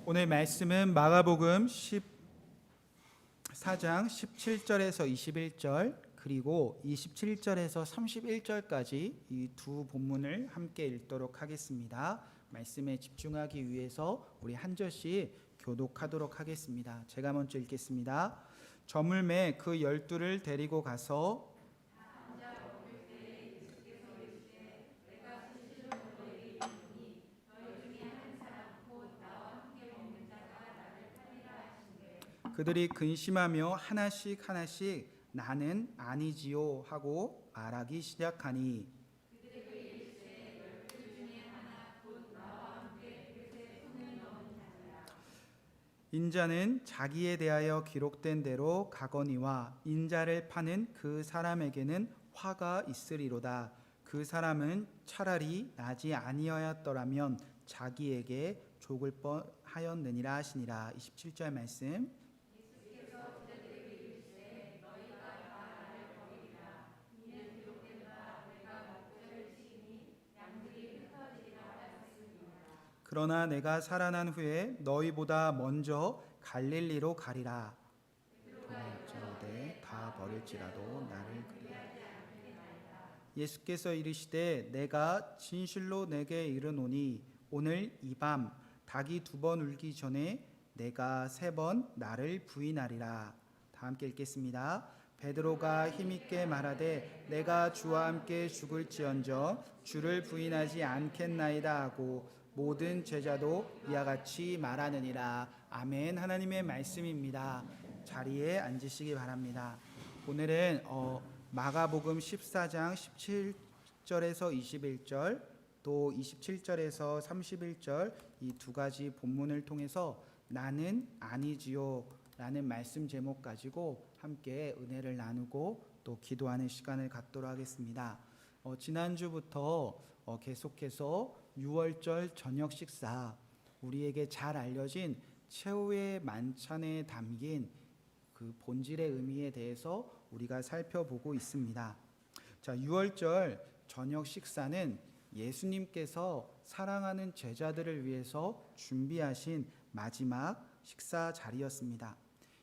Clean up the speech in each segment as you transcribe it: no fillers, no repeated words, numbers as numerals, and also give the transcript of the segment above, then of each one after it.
오늘 말씀은 마가복음 14장 17절에서 21절 그리고 27절에서 31절까지 이 두 본문을 함께 읽도록 하겠습니다. 말씀에 집중하기 위해서 우리 한 절씩 교독하도록 하겠습니다. 제가 먼저 읽겠습니다. 저물매 그 12를 데리고 가서 그들이 근심하며 하나씩 나는 아니지요 하고 말하기 시작하니 인자는 자기에 대하여 기록된 대로 가거니와 인자를 파는 그 사람에게는 화가 있으리로다. 그 사람은 차라리 나지 아니하였더라면 자기에게 죽을 뻔하였느니라 하시니라. 27절 말씀. 그러나 내가 살아난 후에 너희보다 먼저 갈릴리로 가리라. 도망쳐되 다 버릴지라도 나를 그리라. 예수께서 이르시되 내가 진실로 내게 이르노니 오늘 이 밤 닭이 2번 울기 전에 내가 3번 나를 부인하리라. 다 함께 읽겠습니다. 베드로가 힘있게 말하되 내가 주와 함께 죽을지언정 주를 부인하지 않겠나이다 하고 모든 제자도 이와 같이 말하느니라. 아멘. 하나님의 말씀입니다. 자리에 앉으시기 바랍니다. 오늘은 마가복음 14장 17절에서 21절 또 27절에서 31절 이 두 가지 본문을 통해서 나는 아니지요 라는 말씀 제목 가지고 함께 은혜를 나누고 또 기도하는 시간을 갖도록 하겠습니다. 지난주부터 계속해서 6월절 저녁 식사, 우리에게 잘 알려진 최후의 만찬에 담긴 그 본질의 의미에 대해서 우리가 살펴보고 있습니다. 자, 6월절 저녁 식사는 예수님께서 사랑하는 제자들을 위해서 준비하신 마지막 식사 자리였습니다.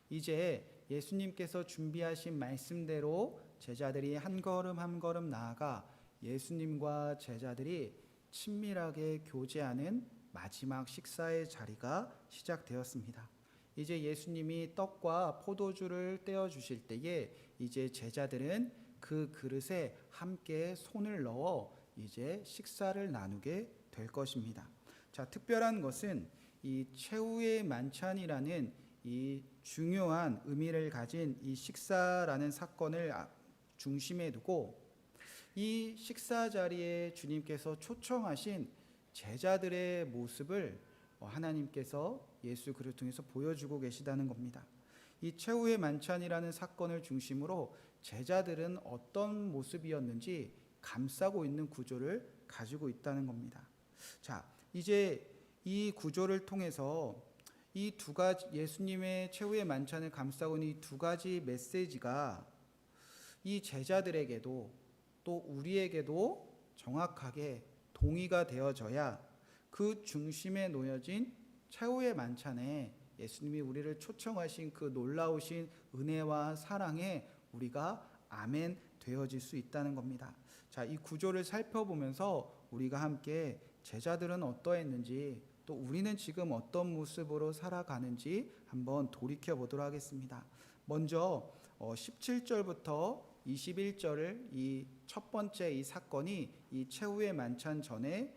이제 예수님께서 준비하신 말씀대로 제자들이 한 걸음 한 걸음 나아가 예수님과 제자들이 친밀하게 교제하는 마지막 식사의 자리가 시작되었습니다. 이제 예수님이 떡과 포도주를 떼어 주실 때에 이제 제자들은 그 그릇에 함께 손을 넣어 이제 식사를 나누게 될 것입니다. 자, 특별한 것은 이 최후의 만찬이라는 이 중요한 의미를 가진 이 식사라는 사건을 중심에 두고 이 식사 자리에 주님께서 초청하신 제자들의 모습을 하나님께서 예수 그리스도를 통해서 보여주고 계시다는 겁니다. 이 최후의 만찬이라는 사건을 중심으로 제자들은 어떤 모습이었는지 감싸고 있는 구조를 가지고 있다는 겁니다. 자, 이제 이 구조를 통해서 이 두 가지 예수님의 최후의 만찬을 감싸고 있는 이 두 가지 메시지가 이 제자들에게도 또 우리에게도 정확하게 동의가 되어져야 그 중심에 놓여진 최후의 만찬에 예수님이 우리를 초청하신 그 놀라우신 은혜와 사랑에 우리가 아멘 되어질 수 있다는 겁니다. 자, 이 구조를 살펴보면서 우리가 함께 제자들은 어떠했는지 또 우리는 지금 어떤 모습으로 살아가는지 한번 돌이켜 보도록 하겠습니다. 먼저 17절부터 21절을 이 첫 번째 이 사건이 이 최후의 만찬 전에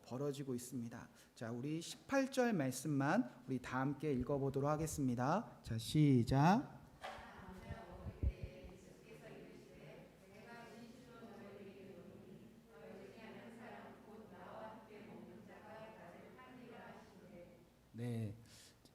벌어지고 있습니다. 자, 우리 18절 말씀만 우리 다 함께 읽어보도록 하겠습니다. 자, 시작. 네,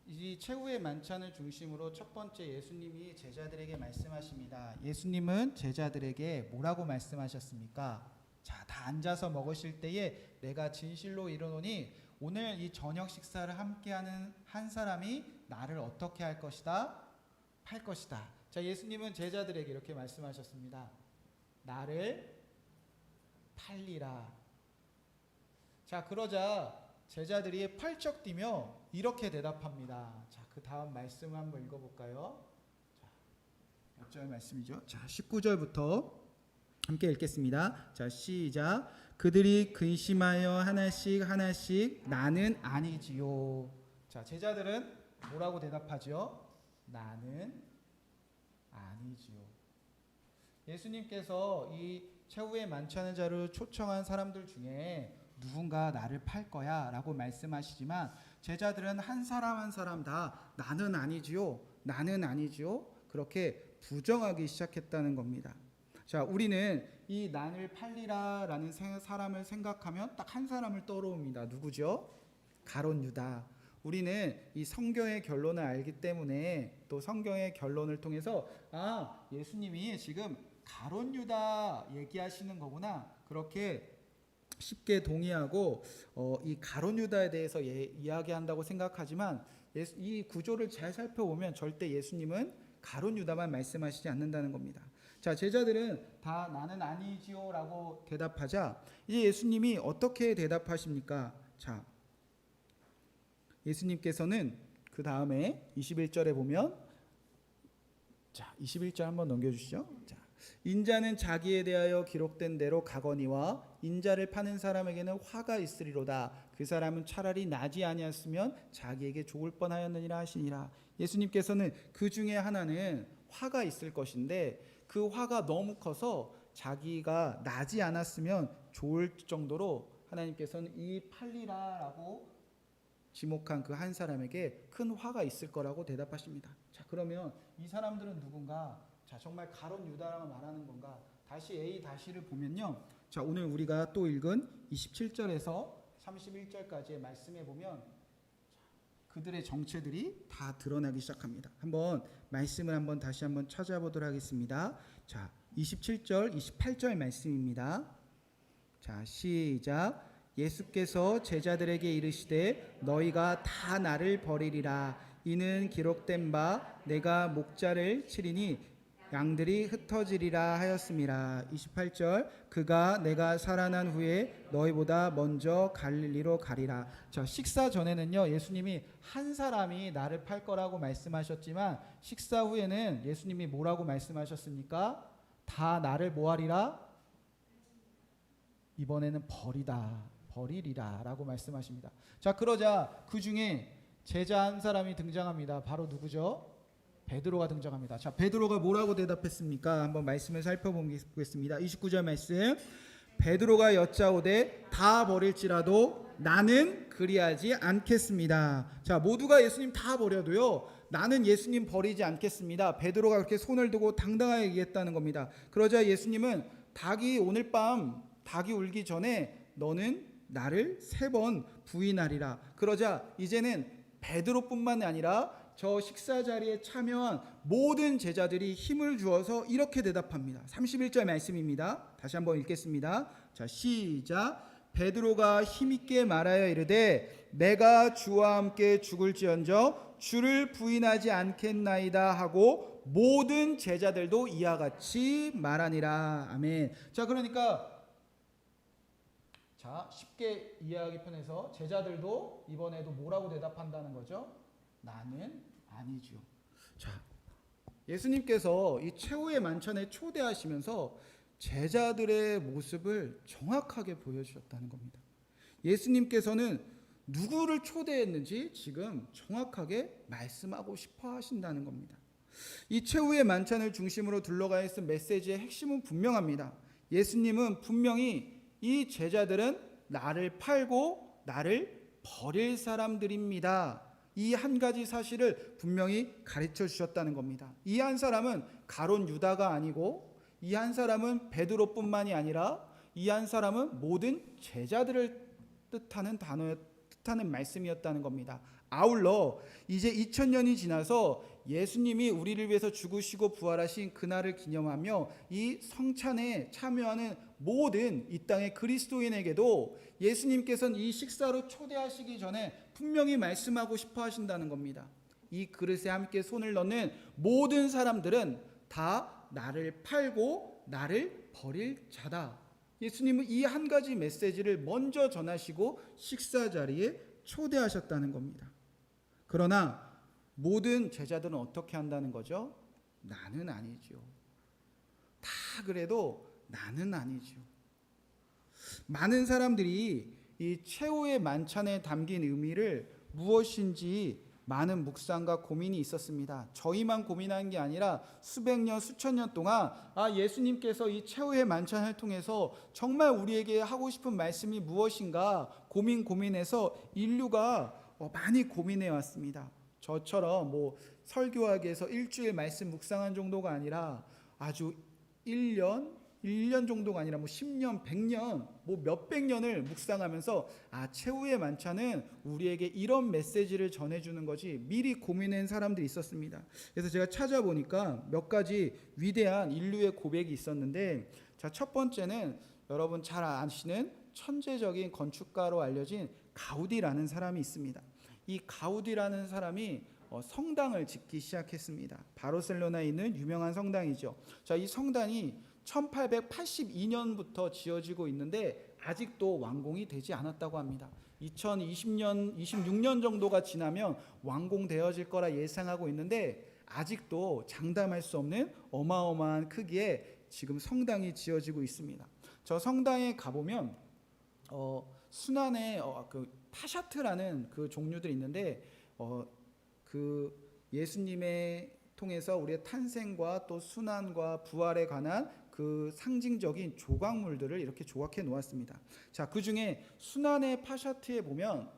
이 최후의 만찬을 중심으로 첫 번째 예수님이 제자들에게 말씀하십니다. 예수님은 제자들에게 뭐라고 말씀하셨습니까? 자, 다 앉아서 먹으실 때에 내가 진실로 이르노니 오늘 이 저녁 식사를 함께하는 한 사람이 나를 어떻게 할 것이다? 팔 것이다. 자, 예수님은 제자들에게 이렇게 말씀하셨습니다. 나를 팔리라. 자, 그러자 제자들이 펄쩍 뛰며 이렇게 대답합니다. 자, 그 다음 말씀을 한번 읽어볼까요? 자, 몇 절 말씀이죠? 자, 19절부터 함께 읽겠습니다. 자, 시작. 그들이 근심하여 하나씩 하나씩 나는 아니지요. 자, 제자들은 뭐라고 대답하죠? 나는 아니지요. 예수님께서 이 최후의 만찬의 자를 초청한 사람들 중에 누군가 나를 팔 거야 라고 말씀하시지만 제자들은 한 사람 한 사람 다 나는 아니지요, 나는 아니지요, 그렇게 부정하기 시작했다는 겁니다. 자, 우리는 이 나를 팔리라 라는 사람을 생각하면 딱 한 사람을 떠오릅니다. 누구죠? 가룟 유다. 우리는 이 성경의 결론을 알기 때문에 또 성경의 결론을 통해서 예수님이 지금 가룟 유다 얘기하시는 거구나, 그렇게 쉽게 동의하고 이 가룟 유다에 대해서 이야기한다고 생각하지만 이 구조를 잘 살펴보면 절대 예수님은 가룟 유다만 말씀하시지 않는다는 겁니다. 자, 제자들은 다 나는 아니지요 라고 대답하자 이제 예수님이 어떻게 대답하십니까? 자, 예수님께서는 그 다음에 21절에 보면, 자, 21절 한번 넘겨주시죠. 자, 인자는 자기에 대하여 기록된 대로 가거니와 인자를 파는 사람에게는 화가 있으리로다. 그 사람은 차라리 나지 아니었으면 자기에게 죽을 뻔하였느니라 하시니라. 예수님께서는 그 중에 하나는 화가 있을 것인데 그 화가 너무 커서 자기가 나지 않았으면 좋을 정도로 하나님께서는 이 팔리라라고 지목한 그 한 사람에게 큰 화가 있을 거라고 대답하십니다. 자, 그러면 이 사람들은 누군가? 자, 정말 가룟 유다라고 말하는 건가? 다시 A-를 보면요. 자, 오늘 우리가 또 읽은 27절에서 31절까지의 말씀에 보면 그들의 정체들이 다 드러나기 시작합니다. 한번 말씀을 다시 한번 찾아보도록 하겠습니다. 자, 27절, 28절 말씀입니다. 자, 시작. 예수께서 제자들에게 이르시되 너희가 다 나를 버리리라. 이는 기록된 바 내가 목자를 치리니 양들이 흩어지리라 하였음이라. 28절. 그가 내가 살아난 후에 너희보다 먼저 갈릴리로 가리라. 자, 식사 전에는요 예수님이 한 사람이 나를 팔 거라고 말씀하셨지만 식사 후에는 예수님이 뭐라고 말씀하셨습니까? 다 나를 뭐하리라? 이번에는 버리리라 라고 말씀하십니다. 자, 그러자 그 중에 제자 한 사람이 등장합니다. 바로 누구죠? 베드로가 등장합니다. 자, 베드로가 뭐라고 대답했습니까? 한번 말씀을 살펴보겠습니다. 29절 말씀. 베드로가 여짜오되 다 버릴지라도 나는 그리하지 않겠습니다. 자, 모두가 예수님 다 버려도요 나는 예수님 버리지 않겠습니다. 베드로가 그렇게 손을 두고 당당하게 얘기했다는 겁니다. 그러자 예수님은 오늘 밤 닭이 울기 전에 너는 나를 3번 부인하리라. 그러자 이제는 베드로뿐만 아니라 저 식사 자리에 참여한 모든 제자들이 힘을 주어서 이렇게 대답합니다. 31절 말씀입니다. 다시 한번 읽겠습니다. 자, 시작. 베드로가 힘있게 말하여 이르되 내가 주와 함께 죽을지언정 주를 부인하지 않겠나이다 하고 모든 제자들도 이와 같이 말하니라. 아멘. 자, 그러니까 쉽게 이해하기 편해서 제자들도 이번에도 뭐라고 대답한다는 거죠? 나는 아니죠. 자, 예수님께서 이 최후의 만찬에 초대하시면서 제자들의 모습을 정확하게 보여주셨다는 겁니다. 예수님께서는 누구를 초대했는지 지금 정확하게 말씀하고 싶어 하신다는 겁니다. 이 최후의 만찬을 중심으로 둘러가 있는 메시지의 핵심은 분명합니다. 예수님은 분명히 이 제자들은 나를 팔고 나를 버릴 사람들입니다. 이 한 가지 사실을 분명히 가르쳐 주셨다는 겁니다. 이 한 사람은 가룟 유다가 아니고 이 한 사람은 베드로뿐만이 아니라 이 한 사람은 모든 제자들을 뜻하는 말씀이었다는 겁니다. 아울러 이제 2000년이 지나서 예수님이 우리를 위해서 죽으시고 부활하신 그날을 기념하며 이 성찬에 참여하는 모든 이 땅의 그리스도인에게도 예수님께서는 이 식사로 초대하시기 전에 분명히 말씀하고 싶어 하신다는 겁니다. 이 그릇에 함께 손을 넣는 모든 사람들은 다 나를 팔고 나를 버릴 자다. 예수님은 이 한 가지 메시지를 먼저 전하시고 식사 자리에 초대하셨다는 겁니다. 그러나 모든 제자들은 어떻게 한다는 거죠? 나는 아니지요. 다 그래도 나는 아니지요. 많은 사람들이 이 최후의 만찬에 담긴 의미를 무엇인지 많은 묵상과 고민이 있었습니다. 저희만 고민한 게 아니라 수백 년, 수천 년 동안 예수님께서 이 최후의 만찬을 통해서 정말 우리에게 하고 싶은 말씀이 무엇인가 고민해서 인류가 많이 고민해 왔습니다. 저처럼 설교하기 위해서 일주일 말씀 묵상한 정도가 아니라 아주 1년 정도가 아니라 10년, 100년, 몇백 년을 묵상하면서 최후의 만찬은 우리에게 이런 메시지를 전해주는 거지 미리 고민한 사람들이 있었습니다. 그래서 제가 찾아보니까 몇 가지 위대한 인류의 고백이 있었는데, 첫 번째는 여러분 잘 아시는 천재적인 건축가로 알려진 가우디라는 사람이 있습니다. 이 가우디라는 사람이 성당을 짓기 시작했습니다. 바르셀로나에 있는 유명한 성당이죠. 이 성당이 1882년부터 지어지고 있는데 아직도 완공이 되지 않았다고 합니다. 2020년, 26년 정도가 지나면 완공되어질 거라 예상하고 있는데 아직도 장담할 수 없는 어마어마한 크기의 지금 성당이 지어지고 있습니다. 저 성당에 가보면 순환의 그 파샤트라는 그 종류들이 있는데 그 예수님의 통해서 우리의 탄생과 또 순환과 부활에 관한 그 상징적인 조각물들을 이렇게 조각해 놓았습니다. 그 중에 순환의 파샤트에 보면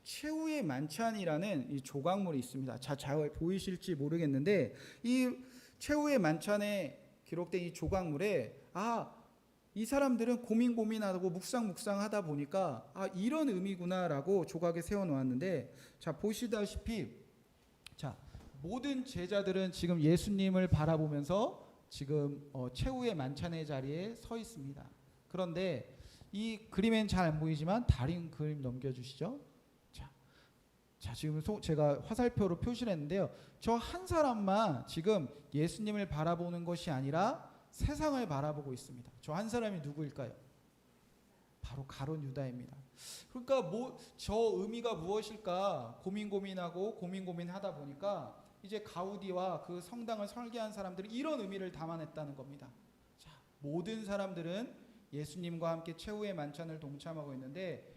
최후의 만찬이라는 이 조각물이 있습니다. 잘 보이실지 모르겠는데 이 최후의 만찬에 기록된 이 조각물에 이 사람들은 고민하고 묵상하다 보니까 이런 의미구나라고 조각에 세워 놓았는데 보시다시피 모든 제자들은 지금 예수님을 바라보면서 지금 최후의 만찬의 자리에 서 있습니다. 그런데 이 그림엔 잘 안 보이지만 다른 그림 넘겨주시죠. 지금 제가 화살표로 표시를 했는데요. 저 한 사람만 지금 예수님을 바라보는 것이 아니라 세상을 바라보고 있습니다. 저 한 사람이 누구일까요? 바로 가룟 유다입니다. 그러니까 저 의미가 무엇일까 고민하고 고민하다 보니까 이제 가우디와 그 성당을 설계한 사람들이 이런 의미를 담아냈다는 겁니다. 모든 사람들은 예수님과 함께 최후의 만찬을 동참하고 있는데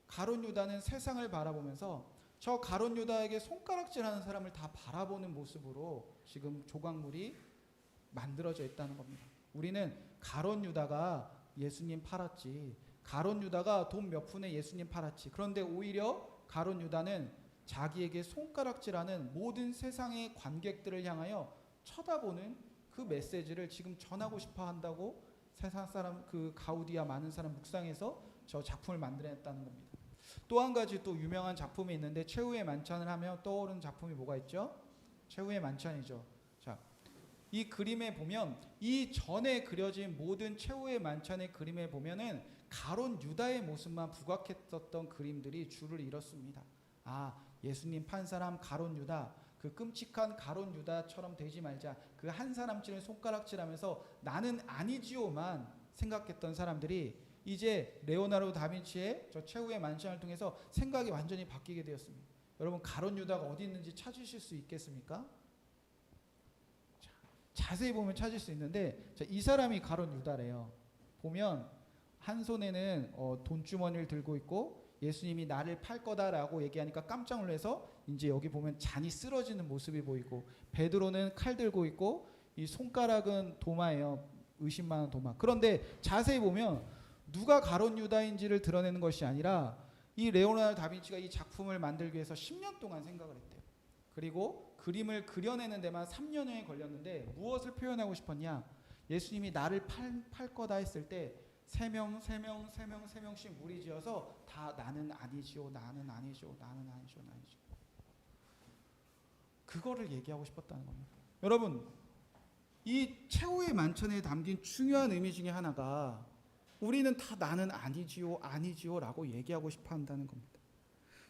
가룟 유다는 세상을 바라보면서 저 가룟 유다에게 손가락질하는 사람을 다 바라보는 모습으로 지금 조각물이 만들어져 있다는 겁니다. 우리는 가룟 유다가 예수님 팔았지, 가룟 유다가 돈 몇 푼에 예수님 팔았지. 그런데 오히려 가룟 유다는 자기에게 손가락질하는 모든 세상의 관객들을 향하여 쳐다보는 그 메시지를 지금 전하고 싶어 한다고 세상 사람 그 가우디와 많은 사람 묵상해서 저 작품을 만들어냈다는 겁니다. 또 한 가지 또 유명한 작품이 있는데 최후의 만찬을 하면 떠오르는 작품이 뭐가 있죠? 최후의 만찬이죠. 이 그림에 보면 이 전에 그려진 모든 최후의 만찬의 그림에 보면은 가룟 유다의 모습만 부각했었던 그림들이 줄을 이뤘습니다. 예수님 판 사람 가룟 유다, 그 끔찍한 가룟 유다처럼 되지 말자. 그 한 사람쯤을 손가락질하면서 나는 아니지요만 생각했던 사람들이 이제 레오나르도 다빈치의 저 최후의 만찬을 통해서 생각이 완전히 바뀌게 되었습니다. 여러분 가룟 유다가 어디 있는지 찾으실 수 있겠습니까? 자세히 보면 찾을 수 있는데 이 사람이 가룟 유다래요. 보면 한 손에는 돈주머니를 들고 있고 예수님이 나를 팔 거다라고 얘기하니까 깜짝 놀라서 이제 여기 보면 잔이 쓰러지는 모습이 보이고 베드로는 칼 들고 있고 이 손가락은 도마예요. 의심많은 도마. 그런데 자세히 보면 누가 가룟 유다인지를 드러내는 것이 아니라 이 레오나르도 다빈치가 이 작품을 만들기 위해서 10년 동안 생각을 했대요. 그리고 그림을 그려내는 데만 3년이 걸렸는데 무엇을 표현하고 싶었냐? 예수님이 나를 팔 거다 했을 때 세 명씩 무리지어서 다 나는 아니지요. 그거를 얘기하고 싶었다는 겁니다. 여러분, 이 최후의 만찬에 담긴 중요한 의미 중에 하나가 우리는 다 나는 아니지요 라고 얘기하고 싶어 한다는 겁니다.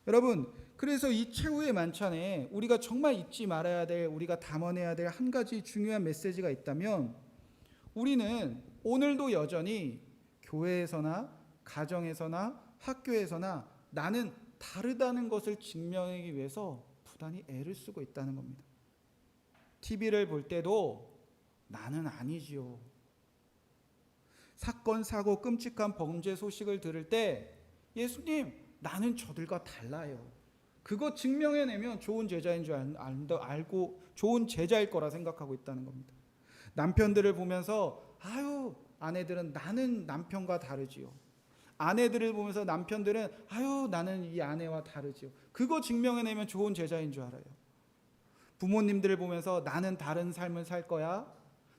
여러분, 그래서 이 최후의 만찬에 우리가 정말 잊지 말아야 될, 우리가 담아내야 될 한 가지 중요한 메시지가 있다면 우리는 오늘도 여전히 교회에서나 가정에서나 학교에서나 나는 다르다는 것을 증명하기 위해서 부단히 애를 쓰고 있다는 겁니다. TV를 볼 때도 나는 아니지요. 사건, 사고, 끔찍한 범죄 소식을 들을 때 예수님, 나는 저들과 달라요. 그거 증명해내면 좋은 제자인 줄 알고 좋은 제자일 거라 생각하고 있다는 겁니다. 남편들을 보면서 아유, 아내들은 나는 남편과 다르지요. 아내들을 보면서 남편들은 아유, 나는 이 아내와 다르지요. 그거 증명해내면 좋은 제자인 줄 알아요. 부모님들을 보면서 나는 다른 삶을 살 거야.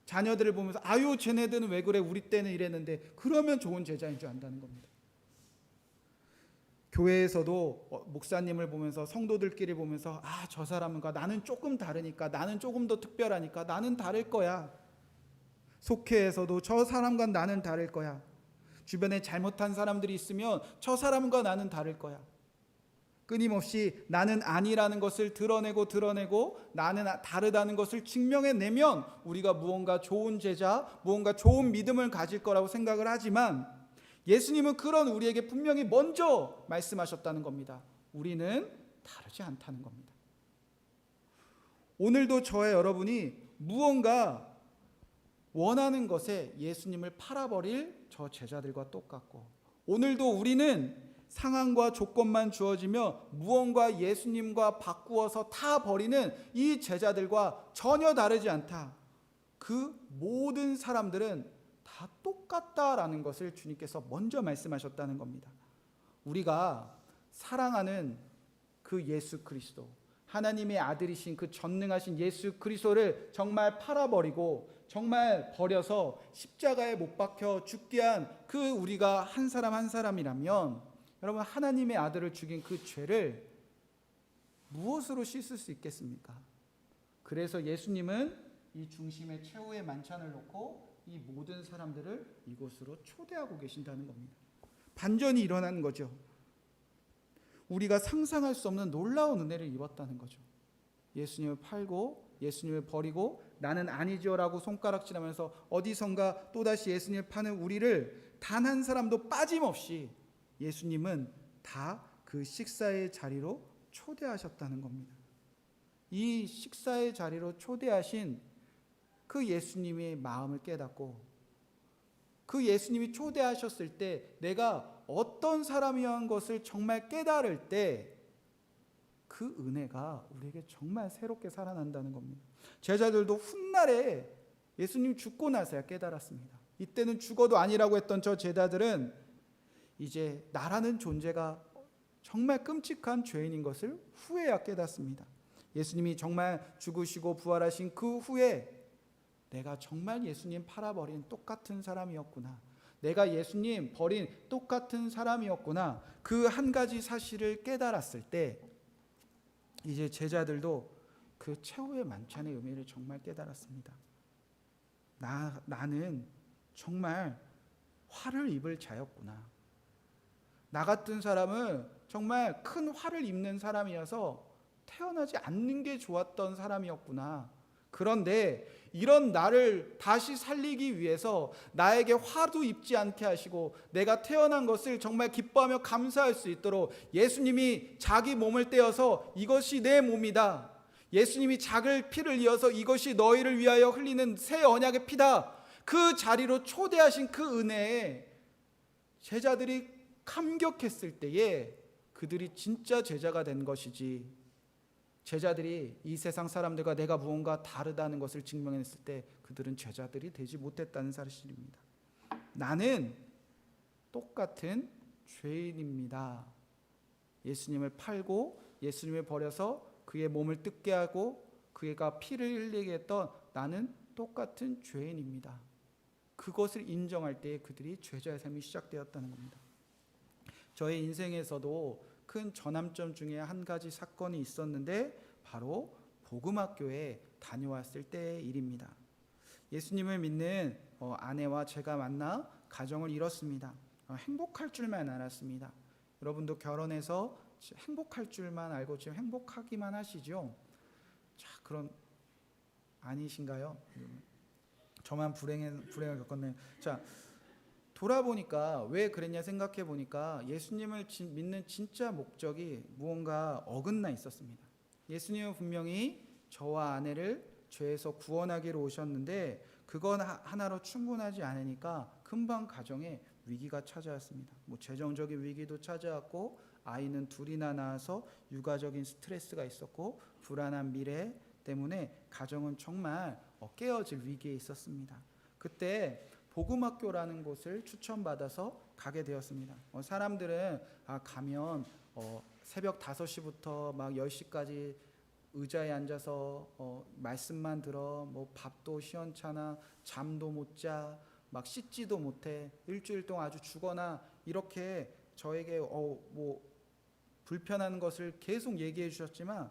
자녀들을 보면서 아유, 쟤네들은 왜 그래, 우리 때는 이랬는데, 그러면 좋은 제자인 줄 안다는 겁니다. 교회에서도 목사님을 보면서, 성도들끼리 보면서 아, 저 사람과 나는 조금 다르니까, 나는 조금 더 특별하니까 나는 다를 거야. 속회에서도 저 사람과 나는 다를 거야. 주변에 잘못한 사람들이 있으면 저 사람과 나는 다를 거야. 끊임없이 나는 아니라는 것을 드러내고 나는 다르다는 것을 증명해내면 우리가 무언가 좋은 제자, 무언가 좋은 믿음을 가질 거라고 생각을 하지만, 예수님은 그런 우리에게 분명히 먼저 말씀하셨다는 겁니다. 우리는 다르지 않다는 겁니다. 오늘도 저와 여러분이 무언가 원하는 것에 예수님을 팔아버릴 저 제자들과 똑같고, 오늘도 우리는 상황과 조건만 주어지며 무언가 예수님과 바꾸어서 다 버리는 이 제자들과 전혀 다르지 않다. 그 모든 사람들은 다 똑같다라는 것을 주님께서 먼저 말씀하셨다는 겁니다. 우리가 사랑하는 그 예수 그리스도, 하나님의 아들이신 그 전능하신 예수 그리스도를 정말 팔아버리고 정말 버려서 십자가에 못 박혀 죽게 한 그 우리가 한 사람 한 사람이라면, 여러분, 하나님의 아들을 죽인 그 죄를 무엇으로 씻을 수 있겠습니까? 그래서 예수님은 이 중심에 최후의 만찬을 놓고 이 모든 사람들을 이곳으로 초대하고 계신다는 겁니다. 반전이 일어나는 거죠. 우리가 상상할 수 없는 놀라운 은혜를 입었다는 거죠. 예수님을 팔고 예수님을 버리고 나는 아니죠라고 손가락질하면서 어디선가 또다시 예수님을 파는 우리를 단 한 사람도 빠짐없이 예수님은 다 그 식사의 자리로 초대하셨다는 겁니다. 이 식사의 자리로 초대하신 그 예수님의 마음을 깨닫고, 그 예수님이 초대하셨을 때 내가 어떤 사람이었는 것을 정말 깨달을 때 그 은혜가 우리에게 정말 새롭게 살아난다는 겁니다. 제자들도 훗날에 예수님 죽고 나서야 깨달았습니다. 이때는 죽어도 아니라고 했던 저 제자들은 이제 나라는 존재가 정말 끔찍한 죄인인 것을 후에야 깨닫습니다. 예수님이 정말 죽으시고 부활하신 그 후에 내가 정말 예수님 팔아버린 똑같은 사람이었구나, 내가 예수님 버린 똑같은 사람이었구나, 그 한 가지 사실을 깨달았을 때 이제 제자들도 그 최후의 만찬의 의미를 정말 깨달았습니다. 나는 정말 화를 입을 자였구나. 나 같은 사람은 정말 큰 화를 입는 사람이어서 태어나지 않는 게 좋았던 사람이었구나. 그런데 이런 나를 다시 살리기 위해서 나에게 화도 입지 않게 하시고 내가 태어난 것을 정말 기뻐하며 감사할 수 있도록 예수님이 자기 몸을 떼어서 이것이 내 몸이다, 예수님이 자기 피를 이어서 이것이 너희를 위하여 흘리는 새 언약의 피다, 그 자리로 초대하신 그 은혜에 제자들이 감격했을 때에 그들이 진짜 제자가 된 것이지, 제자들이 이 세상 사람들과 내가 무언가 다르다는 것을 증명했을 때 그들은 제자들이 되지 못했다는 사실입니다. 나는 똑같은 죄인입니다. 예수님을 팔고 예수님을 버려서 그의 몸을 뜯게 하고 그가 피를 흘리게 했던 나는 똑같은 죄인입니다. 그것을 인정할 때에 그들이 죄자의 삶이 시작되었다는 겁니다. 저의 인생에서도 큰 전환점 중에 한 가지 사건이 있었는데 바로 복음학교에 다녀왔을 때의 일입니다. 예수님을 믿는 아내와 제가 만나 가정을 이뤘습니다. 행복할 줄만 알았습니다. 여러분도 결혼해서 행복할 줄만 알고 지금 행복하기만 하시죠? 자, 그럼 아니신가요? 저만 불행을 겪었네요. 자, 돌아보니까 왜 그랬냐 생각해 보니까 예수님을 믿는 진짜 목적이 무언가 어긋나 있었습니다. 예수님은 분명히 저와 아내를 죄에서 구원하기로 오셨는데 그건 하나로 충분하지 않으니까 금방 가정에 위기가 찾아왔습니다. 뭐 재정적인 위기도 찾아왔고 아이는 둘이나 낳아서 육아적인 스트레스가 있었고 불안한 미래 때문에 가정은 정말 깨어질 위기에 있었습니다. 그때 복음학교라는 곳을 추천받아서 가게 되었습니다. 사람들은 가면 새벽 5시부터 막 10시까지 의자에 앉아서 말씀만 들어, 뭐 밥도 시원찮아, 잠도 못 자, 막 씻지도 못해, 일주일 동안 아주 죽거나 이렇게 저에게 뭐 불편한 것을 계속 얘기해 주셨지만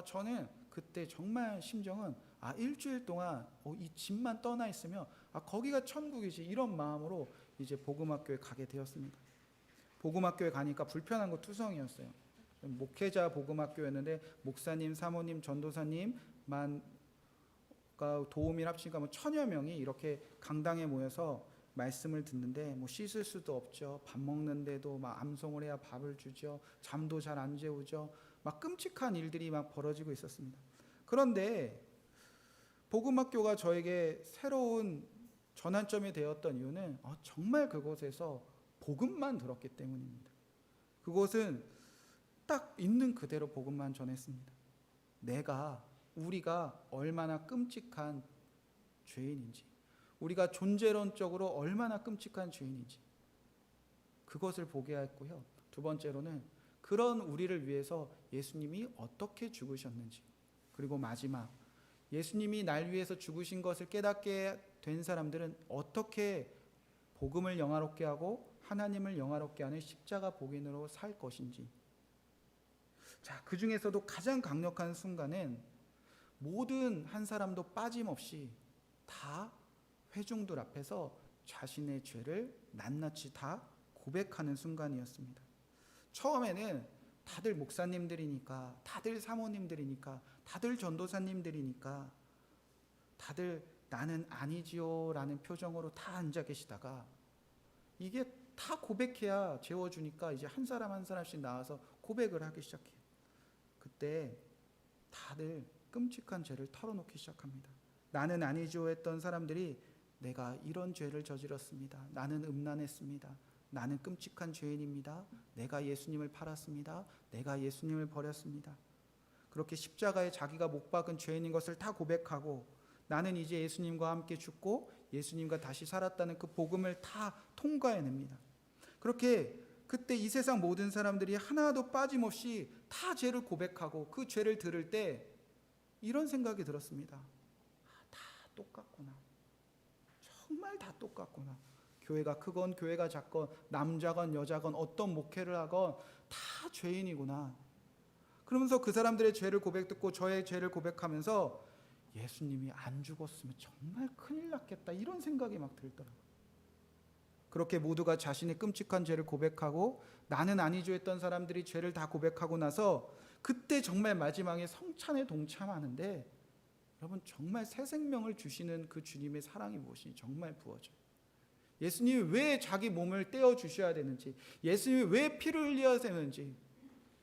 저는 그때 정말 심정은 일주일 동안 이 집만 떠나 있으면 거기가 천국이지, 이런 마음으로 이제 복음학교에 가게 되었습니다. 복음학교에 가니까 불편한 거 투성이었어요. 목회자 복음학교였는데 목사님, 사모님, 전도사님만 도우미를 합치니까 뭐 1000여 명이 이렇게 강당에 모여서 말씀을 듣는데 뭐 씻을 수도 없죠. 밥 먹는데도 막 암송을 해야 밥을 주죠. 잠도 잘 안 재우죠. 막 끔찍한 일들이 막 벌어지고 있었습니다. 그런데 복음학교가 저에게 새로운 전환점이 되었던 이유는 정말 그곳에서 복음만 들었기 때문입니다. 그곳은 딱 있는 그대로 복음만 전했습니다. 우리가 얼마나 끔찍한 죄인인지, 우리가 존재론적으로 얼마나 끔찍한 죄인인지 그것을 보게 했고요. 두 번째로는 그런 우리를 위해서 예수님이 어떻게 죽으셨는지, 그리고 마지막 예수님이 날 위해서 죽으신 것을 깨닫게 된 사람들은 어떻게 복음을 영화롭게 하고 하나님을 영화롭게 하는 십자가 복인으로 살 것인지. 자, 그 중에서도 가장 강력한 순간은 모든 한 사람도 빠짐없이 다 회중들 앞에서 자신의 죄를 낱낱이 다 고백하는 순간이었습니다. 처음에는 다들 목사님들이니까, 다들 사모님들이니까, 다들 전도사님들이니까 다들 나는 아니지요 라는 표정으로 다 앉아 계시다가 이게 다 고백해야 재워주니까 이제 한 사람 한 사람씩 나와서 고백을 하기 시작해요. 그때 다들 끔찍한 죄를 털어놓기 시작합니다. 나는 아니지요 했던 사람들이 내가 이런 죄를 저질렀습니다. 나는 음란했습니다. 나는 끔찍한 죄인입니다. 내가 예수님을 팔았습니다. 내가 예수님을 버렸습니다. 그렇게 십자가에 자기가 못 박은 죄인인 것을 다 고백하고 나는 이제 예수님과 함께 죽고 예수님과 다시 살았다는 그 복음을 다 통과해냅니다. 그렇게 그때 이 세상 모든 사람들이 하나도 빠짐없이 다 죄를 고백하고 그 죄를 들을 때 이런 생각이 들었습니다. 다 똑같구나. 정말 다 똑같구나. 교회가 크건 교회가 작건 남자건 여자건 어떤 목회를 하건 다 죄인이구나. 그러면서 그 사람들의 죄를 고백 듣고 저의 죄를 고백하면서 예수님이 안 죽었으면 정말 큰일 났겠다, 이런 생각이 막 들더라고요. 그렇게 모두가 자신의 끔찍한 죄를 고백하고 나는 아니죠 했던 사람들이 죄를 다 고백하고 나서 그때 정말 마지막에 성찬에 동참하는데 여러분, 정말 새 생명을 주시는 그 주님의 사랑이 무엇인지 정말 부어져요. 예수님이 왜 자기 몸을 떼어 주셔야 되는지, 예수님이 왜 피를 흘려야 되는지,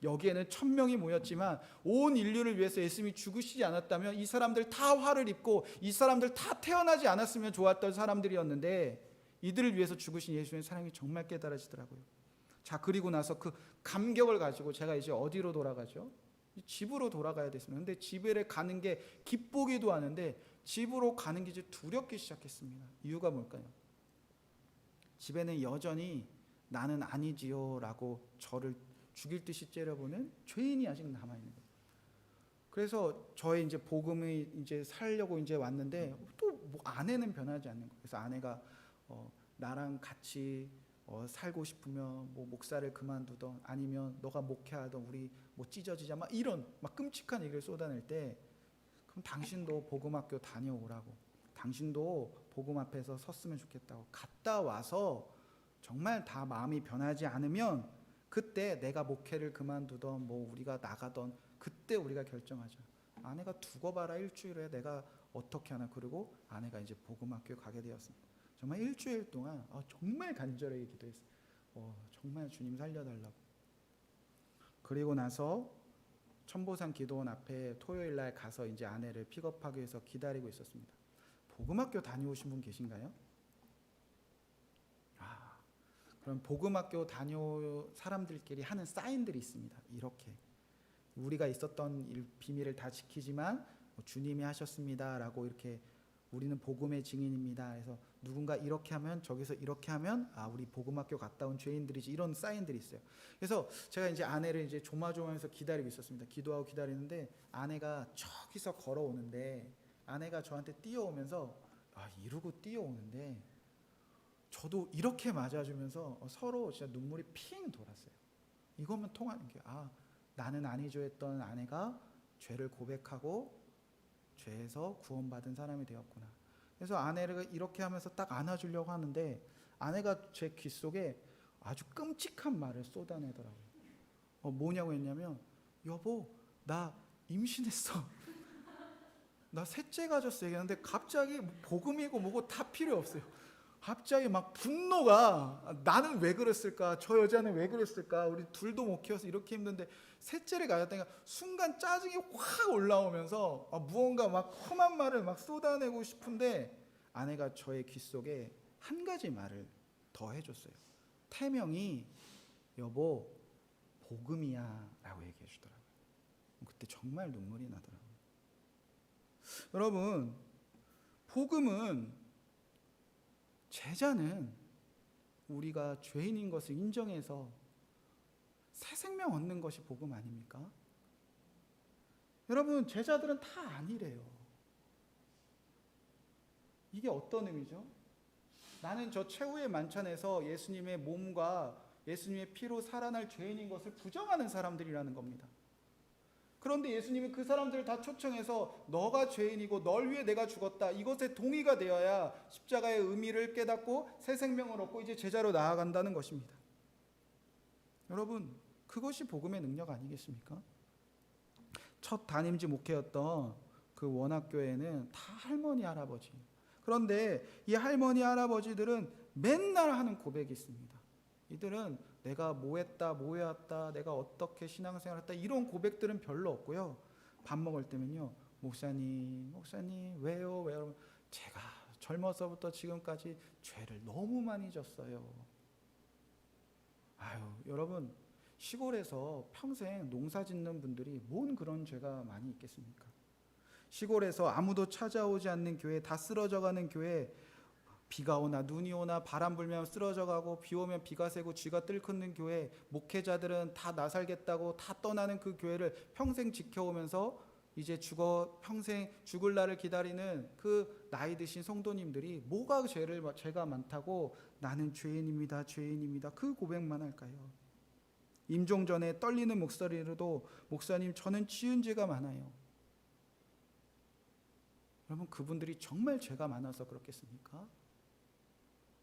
여기에는 1000명이 모였지만 온 인류를 위해서 예수님이 죽으시지 않았다면 이 사람들 다 화를 입고 이 사람들 다 태어나지 않았으면 좋았던 사람들이었는데 이들을 위해서 죽으신 예수님의 사랑이 정말 깨달아지더라고요. 자, 그리고 나서 그 감격을 가지고 제가 이제 어디로 돌아가죠? 집으로 돌아가야 됐습니다. 근데 집에 가는 게 기쁘기도 하는데 집으로 가는 게 이제 두렵기 시작했습니다. 이유가 뭘까요? 집에는 여전히 나는 아니지요 라고 저를 죽일 듯이 째려보는 죄인이 아직 남아있는 거예요. 그래서 저의 이제 복음이 이제 살려고 이제 왔는데 또 뭐 아내는 변하지 않는 거예요. 그래서 아내가 나랑 같이 살고 싶으면 뭐 목사를 그만두던 아니면 너가 목회하던 우리 뭐 찢어지자 막 이런 막 끔찍한 얘기를 쏟아낼 때 그럼 당신도 복음학교 다녀오라고, 당신도 복음 앞에서 섰으면 좋겠다고, 갔다 와서 정말 다 마음이 변하지 않으면 그때 내가 목회를 그만두던 뭐 우리가 나가던 그때 우리가 결정하자. 아내가 두고 봐라, 일주일에 내가 어떻게 하나. 그리고 아내가 이제 복음학교에 가게 되었습니다. 정말 일주일 동안 정말 간절하게 기도했어요. 정말 주님 살려달라고. 그리고 나서 천보산 기도원 앞에 토요일 날 가서 이제 아내를 픽업하기 위해서 기다리고 있었습니다. 복음학교 다녀오신 분 계신가요? 그럼 복음학교 다녀온 사람들끼리 하는 사인들이 있습니다. 이렇게 우리가 있었던 비밀을 다 지키지만 주님이 하셨습니다라고 이렇게 우리는 복음의 증인입니다. 그래서 누군가 이렇게 하면 저기서 이렇게 하면 우리 복음학교 갔다 온 죄인들이지, 이런 사인들이 있어요. 그래서 제가 이제 아내를 이제 조마조마해서 기다리고 있었습니다. 기도하고 기다리는데 아내가 저기서 걸어오는데 아내가 저한테 뛰어오면서 이러고 뛰어오는데 저도 이렇게 맞아주면서 서로 진짜 눈물이 핑 돌았어요. 이거면 통하는 게 나는 아니죠 했던 아내가 죄를 고백하고 죄에서 구원받은 사람이 되었구나. 그래서 아내를 이렇게 하면서 딱 안아주려고 하는데 아내가 제 귀 속에 아주 끔찍한 말을 쏟아내더라고요. 뭐냐고 했냐면, 여보 나 임신했어. 나 셋째 가졌어 얘기하는데 갑자기 복음이고 뭐고 다 필요 없어요. 갑자기 막 분노가, 나는 왜 그랬을까, 저 여자는 왜 그랬을까, 우리 둘도 못 키워서 이렇게 힘든데 셋째를 가졌다니까 순간 짜증이 확 올라오면서 무언가 막 험한 말을 막 쏟아내고 싶은데 아내가 저의 귀 속에 한 가지 말을 더 해줬어요. 태명이 여보 복음이야 라고 얘기해 주더라고요. 그때 정말 눈물이 나더라고요. 여러분, 복음은, 제자는 우리가 죄인인 것을 인정해서 새 생명 얻는 것이 복음 아닙니까? 여러분, 제자들은 다 아니래요. 이게 어떤 의미죠? 나는 저 최후의 만찬에서 예수님의 몸과 예수님의 피로 살아날 죄인인 것을 부정하는 사람들이라는 겁니다. 그런데 예수님은 그 사람들을 다 초청해서 너가 죄인이고 널 위해 내가 죽었다, 이것에 동의가 되어야 십자가의 의미를 깨닫고 새 생명을 얻고 이제 제자로 나아간다는 것입니다. 여러분, 그것이 복음의 능력 아니겠습니까? 첫 담임지 목회였던 그 원학교회는 다 할머니 할아버지. 그런데 이 할머니 할아버지들은 맨날 하는 고백이 있습니다. 이들은 내가 뭐 했다, 뭐 해왔다, 내가 어떻게 신앙생활 했다, 이런 고백들은 별로 없고요. 밥 먹을 때면요, 목사님 왜요? 제가 젊어서부터 지금까지 죄를 너무 많이 졌어요. 여러분, 시골에서 평생 농사 짓는 분들이 뭔 그런 죄가 많이 있겠습니까? 시골에서 아무도 찾아오지 않는 교회, 다 쓰러져가는 교회, 비가 오나 눈이 오나 바람 불면 쓰러져가고 비 오면 비가 새고 쥐가 뜰크는 교회, 목회자들은 다 나살겠다고 다 떠나는 그 교회를 평생 지켜오면서 이제 평생 죽을 날을 기다리는 그 나이 드신 성도님들이 뭐가 죄가 많다고 나는 죄인입니다 그 고백만 할까요? 임종 전에 떨리는 목소리로도 목사님 저는 지은 죄가 많아요. 여러분, 그분들이 정말 죄가 많아서 그렇겠습니까?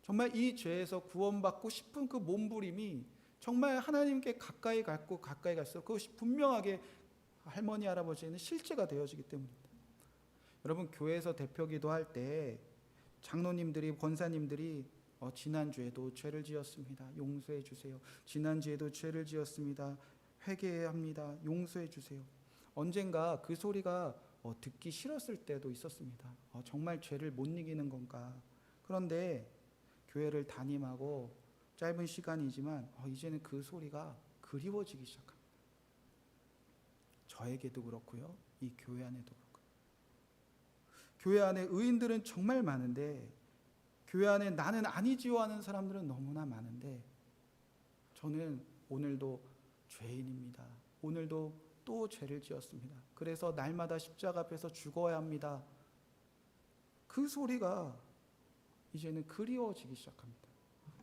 정말 이 죄에서 구원받고 싶은 그 몸부림이 정말 하나님께 가까이 갈수록 그것이 분명하게 할머니 할아버지에는 실제가 되어지기 때문입니다. 여러분, 교회에서 대표기도 할 때 장로님들이, 권사님들이 지난주에도 죄를 지었습니다, 용서해 주세요. 지난주에도 죄를 지었습니다, 회개해야 합니다, 용서해 주세요. 언젠가 그 소리가 듣기 싫었을 때도 있었습니다. 정말 죄를 못 이기는 건가. 그런데 교회를 담임하고 짧은 시간이지만 이제는 그 소리가 그리워지기 시작합니다. 저에게도 그렇고요, 이 교회 안에도 그렇고요. 교회 안에 의인들은 정말 많은데 교회 안에 나는 아니지요 하는 사람들은 너무나 많은데 저는 오늘도 죄인입니다. 오늘도 또 죄를 지었습니다. 그래서 날마다 십자가 앞에서 죽어야 합니다. 그 소리가 이제는 그리워지기 시작합니다.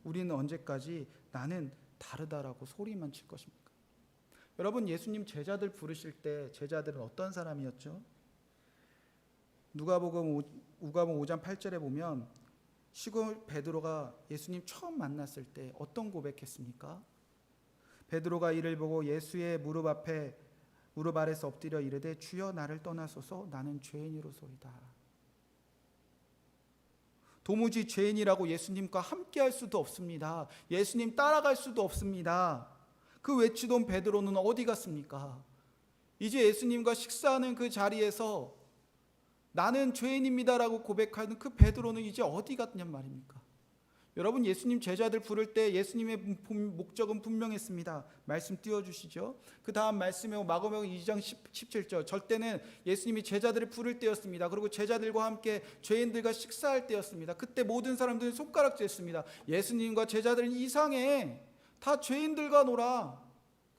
우리는 언제까지 나는 다르다라고 소리만 칠 것입니까? 여러분, 예수님 제자들 부르실 때 제자들은 어떤 사람이었죠? 누가복음 5장 8절에 보면 시골 베드로가 예수님 처음 만났을 때 어떤 고백했습니까? 베드로가 이를 보고 예수의 무릎 아래서 엎드려 이르되 주여 나를 떠나소서 나는 죄인이로소이다. 도무지 죄인이라고 예수님과 함께 할 수도 없습니다. 예수님 따라갈 수도 없습니다. 그 외치던 베드로는 어디 갔습니까? 이제 예수님과 식사하는 그 자리에서 나는 죄인입니다라고 고백하는 그 베드로는 이제 어디 갔냔 말입니까? 여러분, 예수님 제자들 부를 때 예수님의 목적은 분명했습니다. 말씀 띄워주시죠. 그 다음 말씀에 마가복음 2장 17절, 절대는 예수님이 제자들을 부를 때였습니다. 그리고 제자들과 함께 죄인들과 식사할 때였습니다. 그때 모든 사람들은 손가락질했습니다. 예수님과 제자들은 이상해, 다 죄인들과 놀아.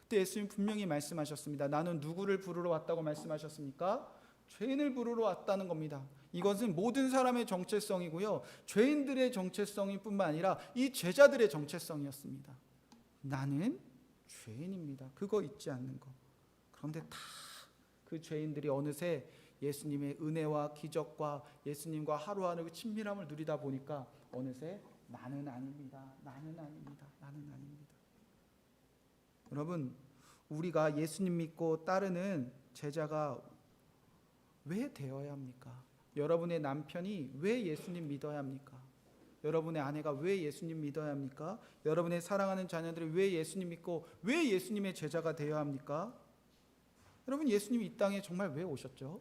그때 예수님 분명히 말씀하셨습니다. 나는 누구를 부르러 왔다고 말씀하셨습니까? 죄인을 부르러 왔다는 겁니다. 이것은 모든 사람의 정체성이고요, 죄인들의 정체성일 뿐만 아니라 이 제자들의 정체성이었습니다. 나는 죄인입니다. 그거 잊지 않는 거. 그런데 다 그 죄인들이 어느새 예수님의 은혜와 기적과 예수님과 하루하루 친밀함을 누리다 보니까 어느새 나는 아닙니다. 나는 아닙니다. 나는 아닙니다. 여러분, 우리가 예수님 믿고 따르는 제자가 왜 되어야 합니까? 여러분의 남편이 왜 예수님 믿어야 합니까? 여러분의 아내가 왜 예수님 믿어야 합니까? 여러분의 사랑하는 자녀들이 왜 예수님 믿고 왜 예수님의 제자가 되어야 합니까? 여러분, 예수님이 이 땅에 정말 왜 오셨죠?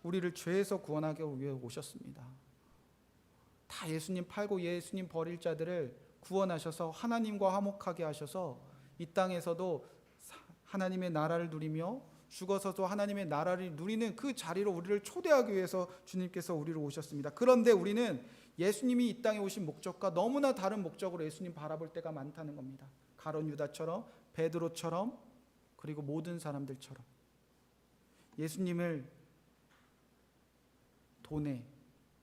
우리를 죄에서 구원하기 위해 오셨습니다. 다 예수님 팔고 예수님 버릴 자들을 구원하셔서 하나님과 화목하게 하셔서 이 땅에서도 하나님의 나라를 누리며 죽어서도 하나님의 나라를 누리는 그 자리로 우리를 초대하기 위해서 주님께서 우리를 오셨습니다. 그런데 우리는 예수님이 이 땅에 오신 목적과 너무나 다른 목적으로 예수님 바라볼 때가 많다는 겁니다. 가룟 유다처럼, 베드로처럼, 그리고 모든 사람들처럼 예수님을 돈에,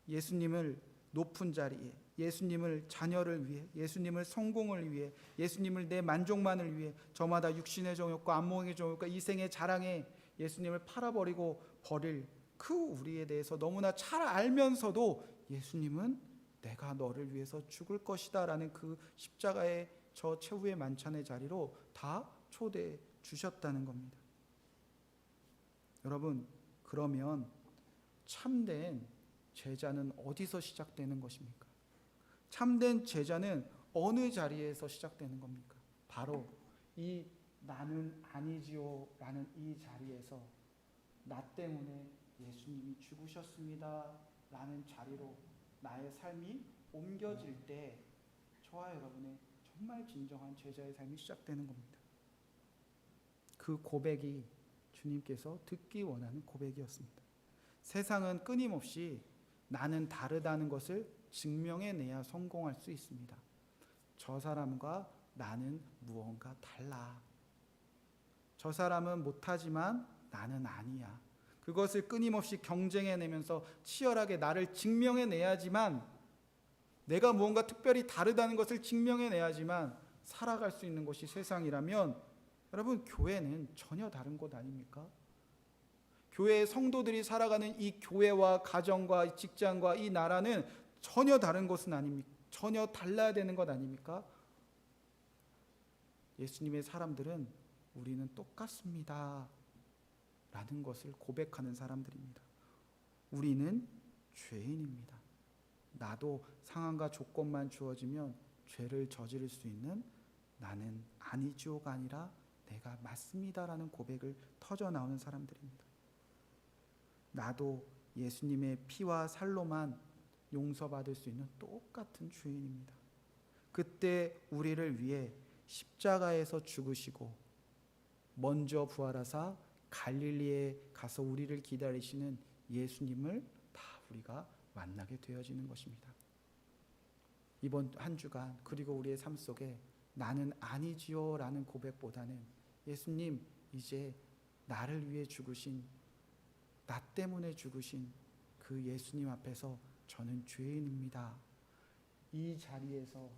예수님을 높은 자리에, 예수님을 자녀를 위해, 예수님을 성공을 위해, 예수님을 내 만족만을 위해 저마다 육신의 정욕과 안목의 정욕과 이생의 자랑에 예수님을 팔아버리고 버릴 그 우리에 대해서 너무나 잘 알면서도 예수님은 내가 너를 위해서 죽을 것이다 라는 그 십자가의 저 최후의 만찬의 자리로 다 초대해 주셨다는 겁니다. 여러분, 그러면 참된 제자는 어디서 시작되는 것입니까? 참된 제자는 어느 자리에서 시작되는 겁니까? 바로 이 나는 아니지요 라는 이 자리에서 나 때문에 예수님이 죽으셨습니다 라는 자리로 나의 삶이 옮겨질 때 저와 여러분의 정말 진정한 제자의 삶이 시작되는 겁니다. 그 고백이 주님께서 듣기 원하는 고백이었습니다. 세상은 끊임없이 나는 다르다는 것을 증명해내야 성공할 수 있습니다. 저 사람과 나는 무언가 달라. 저 사람은 못하지만 나는 아니야. 그것을 끊임없이 경쟁해내면서 치열하게 나를 증명해내야지만, 내가 무언가 특별히 다르다는 것을 증명해내야지만 살아갈 수 있는 것이 세상이라면, 여러분, 교회는 전혀 다른 곳 아닙니까? 교회의 성도들이 살아가는 이 교회와 가정과 직장과 이 나라는 전혀 다른 것은 아닙니까? 전혀 달라야 되는 것 아닙니까? 예수님의 사람들은 우리는 똑같습니다 라는 것을 고백하는 사람들입니다. 우리는 죄인입니다. 나도 상황과 조건만 주어지면 죄를 저지를 수 있는, 나는 아니지요가 아니라 내가 맞습니다라는 고백을 터져나오는 사람들입니다. 나도 예수님의 피와 살로만 용서받을 수 있는 똑같은 죄인입니다. 그때 우리를 위해 십자가에서 죽으시고 먼저 부활하사 갈릴리에 가서 우리를 기다리시는 예수님을 다 우리가 만나게 되어지는 것입니다. 이번 한 주간 그리고 우리의 삶 속에 나는 아니지요 라는 고백보다는 예수님, 이제 나를 위해 죽으신, 나 때문에 죽으신 그 예수님 앞에서 저는 죄인입니다. 이 자리에서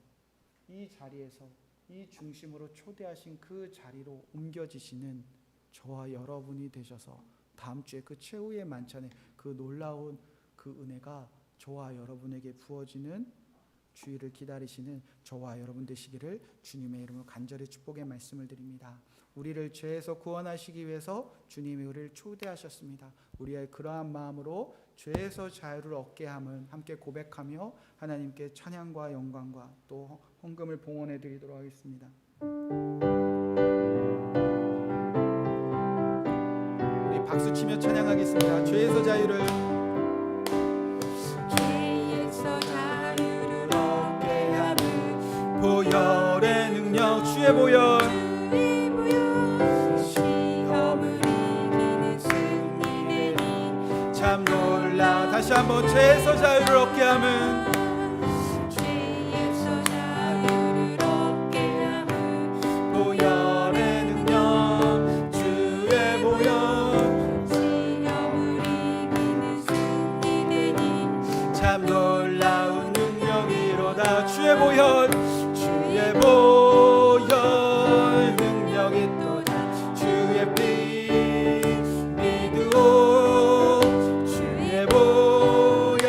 이 중심으로 초대하신 그 자리로 옮겨지시는 저와 여러분이 되셔서 다음 주에 그 최후의 만찬에 그 놀라운 그 은혜가 저와 여러분에게 부어지는 주의를 기다리시는 저와 여러분 되시기를 주님의 이름으로 간절히 축복의 말씀을 드립니다. 우리를 죄에서 구원하시기 위해서 주님이 우리를 초대하셨습니다. 우리의 그러한 마음으로 죄에서 자유를 얻게 함을 함께 고백하며 하나님께 찬양과 영광과 또 헌금을 봉헌해 드리도록 하겠습니다. 우리 박수 치며 찬양하겠습니다. 죄에서 자유를 얻게 함을 보혈의 능력 주의 보혈 참 놀라. 다시 한번 죄에서 자유를 얻게 함은 보혈의 능력 주의 보혈 참 놀라운 능력이로다. 주의 보혈 능력이 또다. 주의 피 믿으오 주의 보혈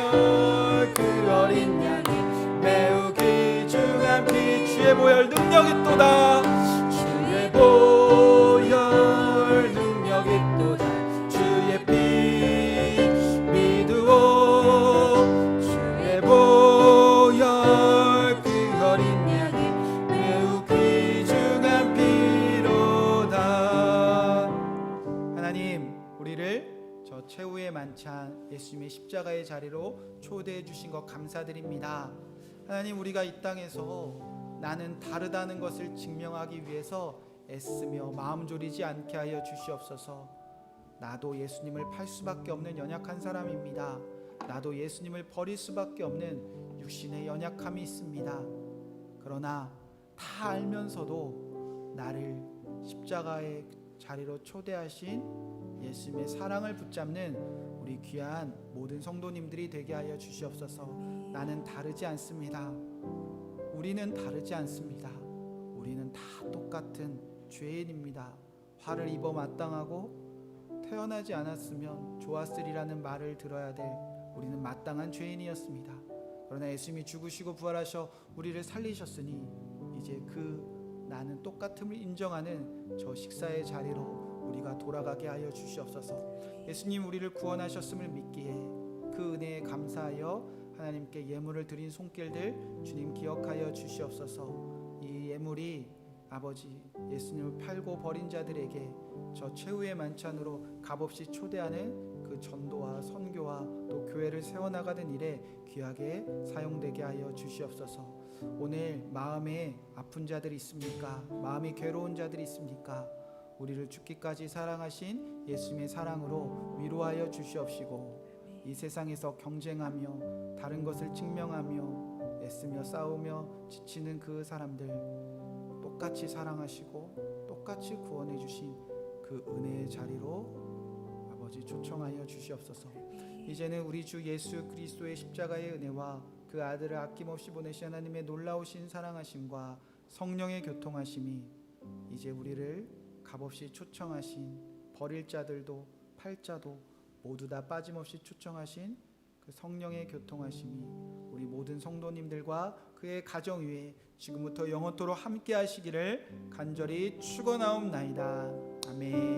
그 어린 양이 매우 귀중한 피 주의 보혈 능력이 또다. 주의 보혈 능력이 또다. 주의 피 믿으오 주의 보혈 그 어린 양이 매우 귀중한 피로다. 하나님, 우리를 저 최후의 만찬 예수님의 십자가의 자리로 초대해 주신 것 감사드립니다. 하나님, 우리가 이 땅에서 나는 다르다는 것을 증명하기 위해서 애쓰며 마음 졸이지 않게 하여 주시옵소서. 나도 예수님을 팔 수밖에 없는 연약한 사람입니다. 나도 예수님을 버릴 수밖에 없는 육신의 연약함이 있습니다. 그러나 다 알면서도 나를 십자가의 자리로 초대하신 예수님의 사랑을 붙잡는 우리 귀한 모든 성도님들이 되게 하여 주시옵소서. 나는 다르지 않습니다. 우리는 다르지 않습니다. 우리는 다 똑같은 죄인입니다. 화를 입어 마땅하고 태어나지 않았으면 좋았으리라는 말을 들어야 될 우리는 마땅한 죄인이었습니다. 그러나 예수님이 죽으시고 부활하셔 우리를 살리셨으니 이제 그 나는 똑같음을 인정하는 저 식사의 자리로 우리가 돌아가게 하여 주시옵소서. 예수님 우리를 구원하셨음을 믿기에 그 은혜에 감사하여 하나님께 예물을 드린 손길들 주님 기억하여 주시옵소서. 이 예물이 아버지 예수님을 팔고 버린 자들에게 저 최후의 만찬으로 값없이 초대하는 그 전도와 선교와 또 교회를 세워나가는 일에 귀하게 사용되게 하여 주시옵소서. 오늘 마음에 아픈 자들이 있습니까? 마음이 괴로운 자들이 있습니까? 우리를 죽기까지 사랑하신 예수님의 사랑으로 위로하여 주시옵시고 이 세상에서 경쟁하며 다른 것을 증명하며 애쓰며 싸우며 지치는 그 사람들 똑같이 사랑하시고 똑같이 구원해 주신 그 은혜의 자리로 아버지 초청하여 주시옵소서. 이제는 우리 주 예수 그리스도의 십자가의 은혜와 그 아들을 아낌없이 보내신 하나님의 놀라우신 사랑하심과 성령의 교통하심이 이제 우리를 값없이 초청하신 버릴 자들도 팔 자도 모두 다 빠짐없이 초청하신 그 성령의 교통하심이 우리 모든 성도님들과 그의 가정 위에 지금부터 영원토록 함께 하시기를 간절히 축원하옵나이다. 아멘.